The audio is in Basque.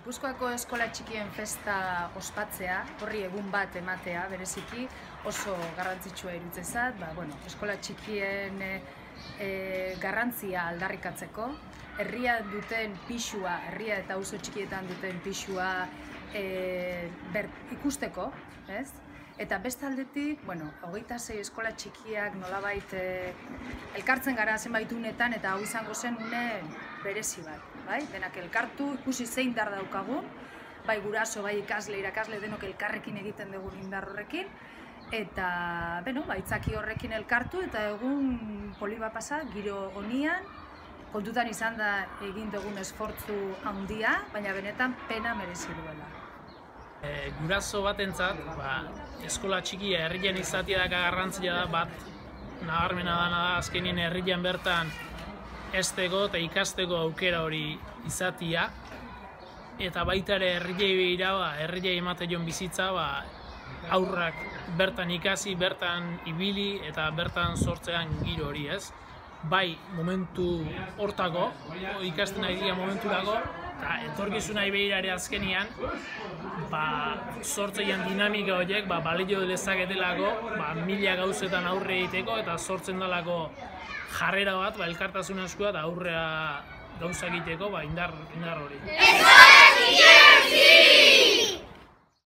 Gipuzkoako eskola txikien festa ospatzea, horri egun bat ematea bereziki, oso garrantzitsua iruditzen zait, eskola txikien garrantzia aldarrikatzeko, herria duten pixua, herria eta auzo txikietan duten pixua ikusteko, ez? Eta beste aldetik, 26 eskola txikiak nolabait elkartzen gara zenbait unetan eta hau izango zen une berezi bat, bai? Denak elkartu, ikusi zein indar daukagun, bai guraso, bai ikasle, irakasle denok elkarrekin egiten dugun indar horrekin, eta, itzaki horrekin elkartu eta egun poli bat pasa, giro honian, kontutan izan da egin dugun esfortzu handia, baina benetan pena merezi duela. Guraso batentzat, eskola txikia herrian izatea da garrantzia da, bat nabarmena dana da azkenien herrian bertan hezteko eta ikasteko aukera hori izatea, eta baita ere herriei begira, herriei ematen bizitza, aurrak bertan ikasi, bertan ibili eta bertan sortzean giro hori, ez? Bai, momentu hortako, ikasten ari dira momenturako, eta etorkizunari begirare azkenian, sortzeian dinamika horiek balio dezaketelako, mila gauzetan aurre egiteko eta sortzen dalako jarrera bat, elkartasun eskua eta aurrea gauza egiteko indar hori.